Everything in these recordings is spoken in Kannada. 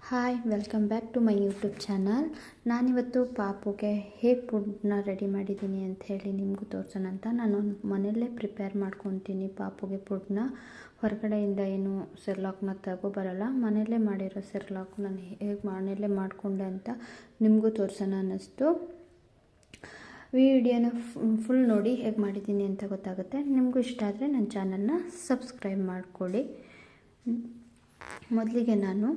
Hi, welcome back to my YouTube channel. ನಾನಿವತ್ತು ಪಾಪುಗೆ ಹೇಗೆ ಫುಡ್ನ ರೆಡಿ ಮಾಡಿದ್ದೀನಿ ಅಂತ ಹೇಳಿ ನಿಮಗೂ ತೋರಿಸೋಣ ಅಂತ ನಾನು ಮನೆಯಲ್ಲೇ ಪ್ರಿಪೇರ್ ಮಾಡ್ಕೊತೀನಿ. ಪಾಪುಗೆ ಫುಡ್ನ ಹೊರಗಡೆಯಿಂದ ಏನು ಸೆರ್ಲಾಕ್ನ ತಗೋಬರಲ್ಲ, ಮನೆಯಲ್ಲೇ ಮಾಡಿರೋ ಸೆರ್ಲಾಕ್ ನಾನು ಹೇಗೆ ಮನೆಯಲ್ಲೇ ಮಾಡಿಕೊಂಡೆ ಅಂತ ನಿಮಗೂ ತೋರಿಸೋಣ ಅನ್ನಿಸ್ತು. ವಿಡಿಯೋನ ಫುಲ್ ನೋಡಿ ಹೇಗೆ ಮಾಡಿದ್ದೀನಿ ಅಂತ ಗೊತ್ತಾಗುತ್ತೆ. ನಿಮಗೂ ಇಷ್ಟ ಆದರೆ ನನ್ನ ಚಾನಲ್ನ ಸಬ್ಸ್ಕ್ರೈಬ್ ಮಾಡಿಕೊಳ್ಳಿ. ಮೊದಲಿಗೆ ನಾನು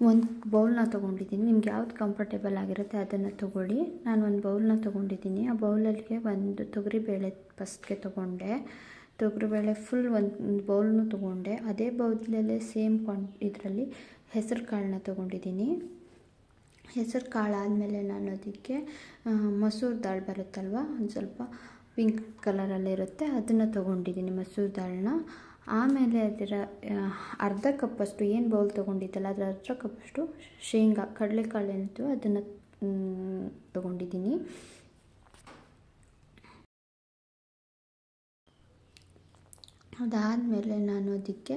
ಒಂದು ಬೌಲ್ನ ತೊಗೊಂಡಿದ್ದೀನಿ. ನಿಮ್ಗೆ ಯಾವ್ದು ಕಂಫರ್ಟೇಬಲ್ ಆಗಿರುತ್ತೆ ಅದನ್ನು ತೊಗೊಳ್ಳಿ. ನಾನು ಒಂದು ಬೌಲ್ನ ತೊಗೊಂಡಿದ್ದೀನಿ. ಆ ಬೌಲಲ್ಲಿಗೆ ಒಂದು ತೊಗರಿಬೇಳೆ ಫಸ್ಟ್ಗೆ ತೊಗೊಂಡೆ. ತೊಗರಿಬೇಳೆ ಫುಲ್ ಒಂದು ಬೌಲ್ನು ತೊಗೊಂಡೆ. ಅದೇ ಬೌಲಲ್ಲೇ ಸೇಮ್ ಇದರಲ್ಲಿ ಹೆಸರು ಕಾಳನ್ನ ತೊಗೊಂಡಿದ್ದೀನಿ. ಹೆಸರು ಕಾಳು ಆದಮೇಲೆ ನಾನು ಅದಕ್ಕೆ ಮಸೂರು ದಾಳು ಬರುತ್ತಲ್ವ, ಒಂದು ಸ್ವಲ್ಪ ಪಿಂಕ್ ಕಲರಲ್ಲಿರುತ್ತೆ, ಅದನ್ನು ತೊಗೊಂಡಿದ್ದೀನಿ ಮಸೂರು ದಾಳನ್ನ. ಆಮೇಲೆ ಅದರ ಅರ್ಧ ಕಪ್ಪಷ್ಟು ಏನು ಬೌಲ್ ತೊಗೊಂಡಿದ್ದಲ್ಲ ಅದರ ಅರ್ಧ ಕಪ್ಪಷ್ಟು ಶೇಂಗಾ ಕಡಲೆಕಾಳು ಏನಿತ್ತು ಅದನ್ನು ತೊಗೊಂಡಿದ್ದೀನಿ. ಅದಾದಮೇಲೆ ನಾನು ಅದಕ್ಕೆ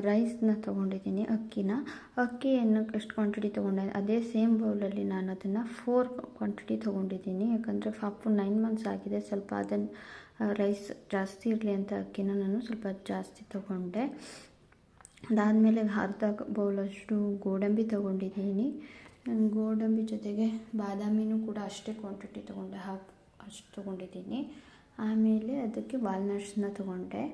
ರೈಸ್ನ ತೊಗೊಂಡಿದ್ದೀನಿ, ಅಕ್ಕಿಯನ್ನು ಎಷ್ಟು ಕ್ವಾಂಟಿಟಿ ತೊಗೊಂಡೆ ಅದೇ ಸೇಮ್ ಬೌಲಲ್ಲಿ ನಾನು ಅದನ್ನು 4 ಕ್ವಾಂಟಿಟಿ ತೊಗೊಂಡಿದ್ದೀನಿ. ಯಾಕಂದರೆ ಪಾಪು 9 ಮಂತ್ಸ್ ಆಗಿದೆ, ಸ್ವಲ್ಪ ಅದನ್ನು ರೈಸ್ ಜಾಸ್ತಿ ಇರಲಿ ಅಂತ ಅಕ್ಕಿನ ನಾನು ಸ್ವಲ್ಪ ಜಾಸ್ತಿ ತೊಗೊಂಡೆ. ಅದಾದಮೇಲೆ ಅರ್ಧ ಬೌಲಷ್ಟು ಗೋಡಂಬಿ ತೊಗೊಂಡಿದ್ದೀನಿ. ಗೋಡಂಬಿ ಜೊತೆಗೆ ಬಾದಾಮಿನೂ ಕೂಡ ಅಷ್ಟೇ ಕ್ವಾಂಟಿಟಿ ತೊಗೊಂಡೆ, ಅಷ್ಟು ತೊಗೊಂಡಿದ್ದೀನಿ. ಆಮೇಲೆ ಅದಕ್ಕೆ ವಾಲ್ನಟ್ಸ್ನ ತೊಗೊಂಡೆ.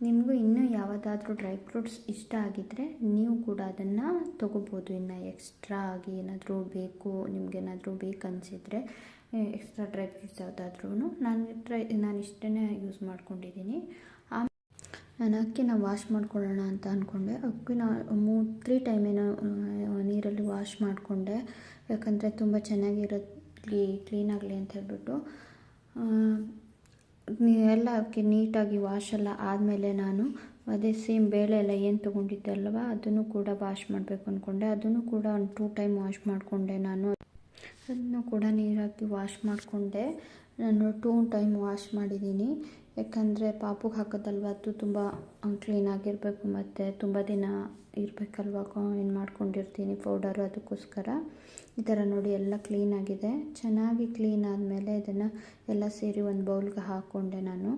ನಿಮಗೂ ಇನ್ನೂ ಯಾವುದಾದ್ರೂ ಡ್ರೈ ಫ್ರೂಟ್ಸ್ ಇಷ್ಟ ಆಗಿದ್ದರೆ ನೀವು ಕೂಡ ಅದನ್ನು ತೊಗೋಬೋದು. ಇನ್ನು ಎಕ್ಸ್ಟ್ರಾ ಆಗಿ ಏನಾದರೂ ಬೇಕು, ನಿಮಗೇನಾದರೂ ಬೇಕನ್ಸಿದ್ರೆ ಎಕ್ಸ್ಟ್ರಾ ಡ್ರೈ ಫ್ರೂಟ್ಸ್ ಯಾವುದಾದ್ರೂ ನಾನು ಇಷ್ಟನ್ನೇ ಯೂಸ್ ಮಾಡ್ಕೊಂಡಿದ್ದೀನಿ. ನಾನು ಅಕ್ಕಿನ ವಾಶ್ ಮಾಡ್ಕೊಳ್ಳೋಣ ಅಂತ ಅಂದ್ಕೊಂಡೆ. ಅಕ್ಕಿನ 3 ಟೈಮ್ ಏನೋ ನೀರಲ್ಲಿ ವಾಶ್ ಮಾಡಿಕೊಂಡೆ, ಯಾಕಂದರೆ ತುಂಬ ಚೆನ್ನಾಗಿರಲಿ ಕ್ಲೀನಾಗಲಿ ಅಂತ ಹೇಳ್ಬಿಟ್ಟು. ಎಲ್ಲ ಅಕ್ಕಿ ನೀಟಾಗಿ ವಾಶ್ ಎಲ್ಲ ಆದಮೇಲೆ ನಾನು ಅದೇ ಸೇಮ್ ಬೇಳೆ ಎಲ್ಲ ಏನು ತೊಗೊಂಡಿದ್ದಲ್ವ ಅದನ್ನು ಕೂಡ ವಾಶ್ ಮಾಡಬೇಕು ಅಂದ್ಕೊಂಡೆ. ಅದನ್ನು ಕೂಡ ಒಂದು 2 ಟೈಮ್ ವಾಶ್ ಮಾಡಿಕೊಂಡೆ. ಅದನ್ನು ಕೂಡ ನೀರಾಕಿ ವಾಶ್ ಮಾಡಿಕೊಂಡೆ. ನಾನು 2 ಟೈಮ್ ವಾಶ್ ಮಾಡಿದ್ದೀನಿ. ಯಾಕಂದರೆ ಪಾಪುಗೆ ಹಾಕೋದಲ್ವ, ಅದು ತುಂಬ ಕ್ಲೀನಾಗಿರಬೇಕು ಮತ್ತು ತುಂಬ ದಿನ ಇರಬೇಕಲ್ವ, ಏನು ಮಾಡ್ಕೊಂಡಿರ್ತೀನಿ ಪೌಡರು, ಅದಕ್ಕೋಸ್ಕರ ಈ ಥರ ನೋಡಿ ಎಲ್ಲ ಕ್ಲೀನಾಗಿದೆ. ಚೆನ್ನಾಗಿ ಕ್ಲೀನ್ ಆದಮೇಲೆ ಇದನ್ನು ಎಲ್ಲ ಸೇರಿ ಒಂದು ಬೌಲ್ಗೆ ಹಾಕ್ಕೊಂಡೆ ನಾನು.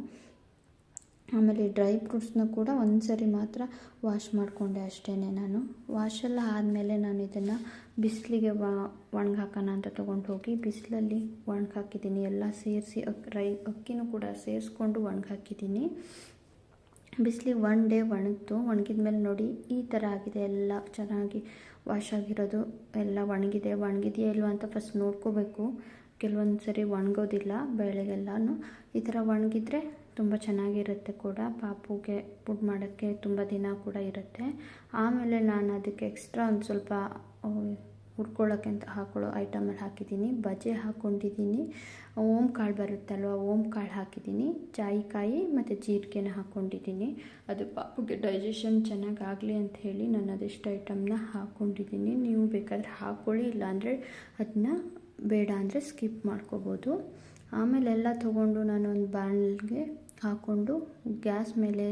ಆಮೇಲೆ ಡ್ರೈ ಫ್ರೂಟ್ಸ್ನ ಕೂಡ ಒಂದು ಸರಿ ಮಾತ್ರ ವಾಶ್ ಮಾಡಿಕೊಂಡೆ ಅಷ್ಟೇ. ನಾನು ವಾಶೆಲ್ಲ ಆದಮೇಲೆ ನಾನು ಇದನ್ನು ಬಿಸಿಲಿಗೆ ಒಣಗಾಕೋಣ ಅಂತ ತೊಗೊಂಡು ಹೋಗಿ ಬಿಸಿಲಲ್ಲಿ ಒಣಗಾಕಿದ್ದೀನಿ. ಎಲ್ಲ ಸೇರಿಸಿ ಅಕ್ಕಿನೂ ಕೂಡ ಸೇರಿಸ್ಕೊಂಡು ಒಣಗಾಕಿದ್ದೀನಿ. ಬಿಸಿಲಿಗೆ 1 ಡೇ ಒಣಗಿದ ಮೇಲೆ ನೋಡಿ ಈ ಥರ ಆಗಿದೆ. ಎಲ್ಲ ಚೆನ್ನಾಗಿ ವಾಶ್ ಆಗಿರೋದು ಎಲ್ಲ ಒಣಗಿದೆಯಾ ಇಲ್ವಾ ಅಂತ ಫಸ್ಟ್ ನೋಡ್ಕೋಬೇಕು. ಕೆಲವೊಂದು ಸರಿ ಒಣಗೋದಿಲ್ಲ ಬೇಳೆಗೆಲ್ಲನೂ. ಈ ಥರ ಒಣಗಿದ್ರೆ ತುಂಬ ಚೆನ್ನಾಗಿರುತ್ತೆ ಕೂಡ, ಪಾಪುಗೆ ಫುಡ್ ಮಾಡೋಕ್ಕೆ ತುಂಬ ದಿನ ಕೂಡ ಇರುತ್ತೆ. ಆಮೇಲೆ ನಾನು ಅದಕ್ಕೆ ಎಕ್ಸ್ಟ್ರಾ ಒಂದು ಸ್ವಲ್ಪ ಹುರ್ಕೊಳ್ಳೋಕ್ಕೆ ಅಂತ ಹಾಕೊಳ್ಳೋ ಐಟಮಲ್ಲಿ ಹಾಕಿದ್ದೀನಿ. ಬಜೆ ಹಾಕ್ಕೊಂಡಿದ್ದೀನಿ, ಓಮ್ ಕಾಳು ಬರುತ್ತಲ್ವ ಓಮ್ ಕಾಳು ಹಾಕಿದ್ದೀನಿ, ಜಾಯಿಕಾಯಿ ಮತ್ತು ಜೀರಿಗೆನ ಹಾಕ್ಕೊಂಡಿದ್ದೀನಿ. ಅದು ಪಾಪುಗೆ ಡೈಜೆಷನ್ ಚೆನ್ನಾಗಾಗಲಿ ಅಂತ ಹೇಳಿ ನಾನು ಅದೆಷ್ಟು ಐಟಮ್ನ ಹಾಕ್ಕೊಂಡಿದ್ದೀನಿ. ನೀವು ಬೇಕಾದರೆ ಹಾಕ್ಕೊಳ್ಳಿ, ಇಲ್ಲಾಂದರೆ ಅದನ್ನ ಬೇಡ ಅಂದರೆ ಸ್ಕಿಪ್ ಮಾಡ್ಕೋಬೋದು. ಆಮೇಲೆ ಎಲ್ಲ ತೊಗೊಂಡು ನಾನು ಒಂದು ಬಾಣಲಿಗೆ ಹಾಕ್ಕೊಂಡು ಗ್ಯಾಸ್ ಮೇಲೆ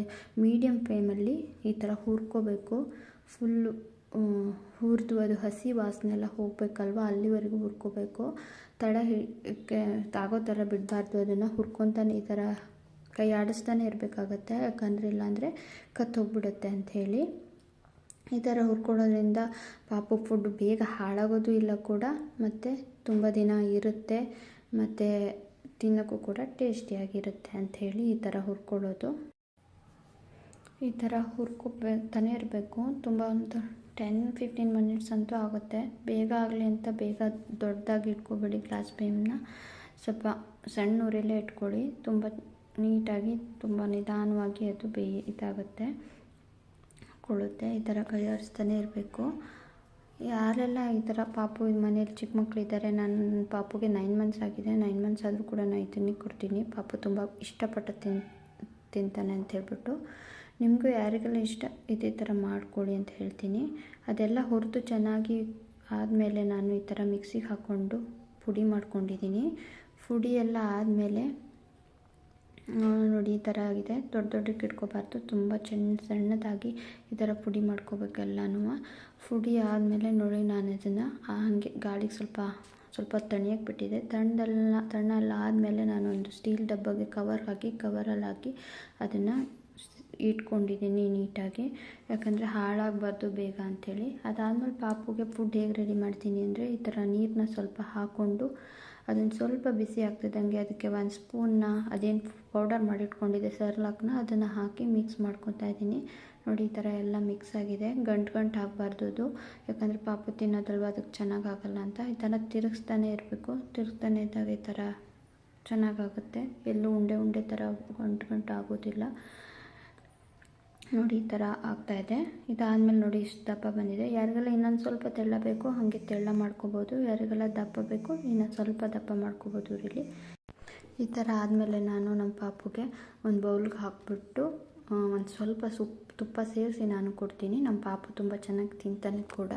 ಮೀಡಿಯಮ್ ಫ್ಲೇಮಲ್ಲಿ ಈ ಥರ ಹುರ್ಕೋಬೇಕು. ಫುಲ್ಲು ಹುರಿದು ಅದು ಹಸಿ ವಾಸನೆ ಎಲ್ಲ ಹೋಗಬೇಕಲ್ವ, ಅಲ್ಲಿವರೆಗೂ ಹುರ್ಕೋಬೇಕು. ತಾಗೋ ಥರ ಬಿಡಬಾರ್ದು, ಅದನ್ನು ಹುರ್ಕೊತಾನೆ ಈ ಥರ ಕೈ ಆಡಿಸ್ತಾನೆ ಇರಬೇಕಾಗತ್ತೆ. ಯಾಕಂದರೆ ಇಲ್ಲಾಂದರೆ ಕತ್ತೋಗ್ಬಿಡುತ್ತೆ ಅಂಥೇಳಿ. ಈ ಥರ ಹುರ್ಕೊಳ್ಳೋದ್ರಿಂದ ಪಾಪು ಫುಡ್ ಬೇಗ ಹಾಳಾಗೋದು ಇಲ್ಲ ಕೂಡ, ಮತ್ತು ತುಂಬ ದಿನ ಇರುತ್ತೆ, ಮತ್ತು ತಿನ್ನೋಕ್ಕೂ ಕೂಡ ಟೇಸ್ಟಿಯಾಗಿರುತ್ತೆ ಅಂಥೇಳಿ ಈ ಥರ ಹುರ್ಕೊಳ್ಳೋದು. ಈ ಥರ ಹುರ್ಕೊತಾನೆ ಇರಬೇಕು. ತುಂಬ ಒಂದು 10-15 ಮಿನಿಟ್ಸ್ ಅಂತೂ ಆಗುತ್ತೆ. ಬೇಗ ಆಗಲಿ ಅಂತ ಬೇಗ ದೊಡ್ಡದಾಗಿ ಇಟ್ಕೊಬೇಡಿ ಗ್ಯಾಸ್ ಫ್ಲೇಮ್ನ, ಸ್ವಲ್ಪ ಸಣ್ಣ ಉರಿಯಲ್ಲೇ ಇಟ್ಕೊಳ್ಳಿ. ತುಂಬ ನೀಟಾಗಿ ತುಂಬ ನಿಧಾನವಾಗಿ ಅದು ಇದಾಗುತ್ತೆ, ಕೊಡುತ್ತೆ. ಈ ಥರ ಕೈ ಆಡಿಸ್ತಾನೆ ಇರಬೇಕು. ಯಾರೆಲ್ಲ ಈ ಥರ ಪಾಪು ಮನೇಲಿ ಚಿಕ್ಕ ಮಕ್ಕಳಿದ್ದಾರೆ, ನನ್ನ ಪಾಪುಗೆ 9 ಮಂತ್ಸ್ ಆಗಿದೆ, 9 ಮಂತ್ಸ್ ಆದರೂ ಕೂಡ ನಾನು ಇದನ್ನೇ ಕೊಡ್ತೀನಿ. ಪಾಪು ತುಂಬ ಇಷ್ಟಪಟ್ಟು ತಿಂತಾನೆ ಅಂತ ಹೇಳ್ಬಿಟ್ಟು. ನಿಮಗೂ ಯಾರಿಗೆಲ್ಲ ಇಷ್ಟ ಇದೇ ಥರ ಮಾಡ್ಕೊಳ್ಳಿ ಅಂತ ಹೇಳ್ತೀನಿ. ಅದೆಲ್ಲ ಹುರಿದು ಚೆನ್ನಾಗಿ ಆದಮೇಲೆ ನಾನು ಈ ಥರ ಮಿಕ್ಸಿಗೆ ಹಾಕ್ಕೊಂಡು ಪುಡಿ ಮಾಡ್ಕೊಂಡಿದ್ದೀನಿ. ಪುಡಿ ಎಲ್ಲ ಆದಮೇಲೆ ನೋಡಿ ಈ ಥರ ಆಗಿದೆ. ದೊಡ್ಡಕ್ಕೆ ಇಟ್ಕೋಬಾರ್ದು, ತುಂಬ ಸಣ್ಣದಾಗಿ ಈ ಥರ ಪುಡಿ ಮಾಡ್ಕೋಬೇಕು ಎಲ್ಲನೂ. ಪುಡಿ ಆದಮೇಲೆ ನೋಡಿ ನಾನು ಇದನ್ನು ಹಾಗೆ ಗಾಳಿಗೆ ಸ್ವಲ್ಪ ತಣಿಯಕ್ಕೆ ಬಿಟ್ಟಿದೆ. ತಣ್ಣೆಲ್ಲ ಆದಮೇಲೆ ನಾನೊಂದು ಸ್ಟೀಲ್ ಡಬ್ಬಗೆ ಕವರಲ್ಲಿ ಹಾಕಿ ಅದನ್ನು ಇಟ್ಕೊಂಡಿದ್ದೀನಿ ನೀಟಾಗಿ, ಯಾಕಂದರೆ ಹಾಳಾಗಬಾರ್ದು ಬೇಗ ಅಂಥೇಳಿ. ಅದಾದಮೇಲೆ ಪಾಪುಗೆ ಫುಡ್ ಹೇಗೆ ರೆಡಿ ಮಾಡ್ತೀನಿ ಅಂದರೆ, ಈ ಥರ ನೀರನ್ನ ಸ್ವಲ್ಪ ಹಾಕ್ಕೊಂಡು ಅದನ್ನು ಸ್ವಲ್ಪ ಬಿಸಿ ಆಗ್ತಿದ್ದಂಗೆ ಅದಕ್ಕೆ 1 ಸ್ಪೂನ್ನ ಅದೇನು ಪೌಡರ್ ಮಾಡಿಟ್ಕೊಂಡಿದ್ದೆ ಸೆರ್ಲಾಕ್ನ, ಅದನ್ನು ಹಾಕಿ ಮಿಕ್ಸ್ ಮಾಡ್ಕೊತಾ ಇದ್ದೀನಿ. ನೋಡಿ ಈ ಥರ ಎಲ್ಲ ಮಿಕ್ಸ್ ಆಗಿದೆ. ಗಂಟು ಆಗಬಾರ್ದು ಅದು, ಯಾಕಂದರೆ ಪಾಪು ತಿನ್ನೋದಲ್ವ, ಅದಕ್ಕೆ ಚೆನ್ನಾಗಾಗಲ್ಲ ಅಂತ. ಈ ಥರ ತಿರುಗಿಸ್ತಾನೆ ಇರಬೇಕು. ತಿರುಗಿಸ್ತಾನೆ ಇದ್ದಾಗ ಈ ಥರ ಚೆನ್ನಾಗಾಗುತ್ತೆ, ಎಲ್ಲೂ ಉಂಡೆ ಥರ ಗಂಟು ಆಗೋದಿಲ್ಲ. ನೋಡಿ ಈ ಥರ ಆಗ್ತಾಯಿದೆ. ಇದಾದಮೇಲೆ ನೋಡಿ ಇಷ್ಟು ದಪ್ಪ ಬಂದಿದೆ. ಯಾರಿಗೆಲ್ಲ ಇನ್ನೊಂದು ಸ್ವಲ್ಪ ತೆಳ್ಳ ಬೇಕು ಹಾಗೆ ತೆಳ್ಳ ಮಾಡ್ಕೋಬೋದು, ಯಾರಿಗೆಲ್ಲ ದಪ್ಪ ಬೇಕು ಇನ್ನೊಂದು ಸ್ವಲ್ಪ ದಪ್ಪ ಮಾಡ್ಕೋಬೋದು ಇಲ್ಲಿ. ಈ ಥರ ಆದಮೇಲೆ ನಾನು ನಮ್ಮ ಪಾಪುಗೆ ಒಂದು ಬೌಲ್ಗೆ ಹಾಕ್ಬಿಟ್ಟು ಒಂದು ಸ್ವಲ್ಪ ತುಪ್ಪ ಸೇರಿಸಿ ನಾನು ಕೊಡ್ತೀನಿ. ನಮ್ಮ ಪಾಪು ತುಂಬ ಚೆನ್ನಾಗಿ ತಿಂತಾನೆ ಕೂಡ.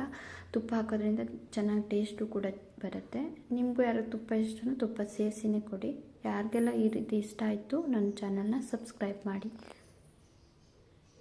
ತುಪ್ಪ ಹಾಕೋದ್ರಿಂದ ಚೆನ್ನಾಗಿ ಟೇಸ್ಟು ಕೂಡ ಬರುತ್ತೆ. ನಿಮಗೂ ಯಾರಿಗೆ ತುಪ್ಪ ಇಷ್ಟನೋ ತುಪ್ಪ ಸೇರಿಸಿನೇ ಕೊಡಿ. ಯಾರಿಗೆಲ್ಲ ಈ ರೀತಿ ಇಷ್ಟ ಆಯಿತು ನನ್ನ ಚಾನಲ್ನ ಸಬ್ಸ್ಕ್ರೈಬ್ ಮಾಡಿ.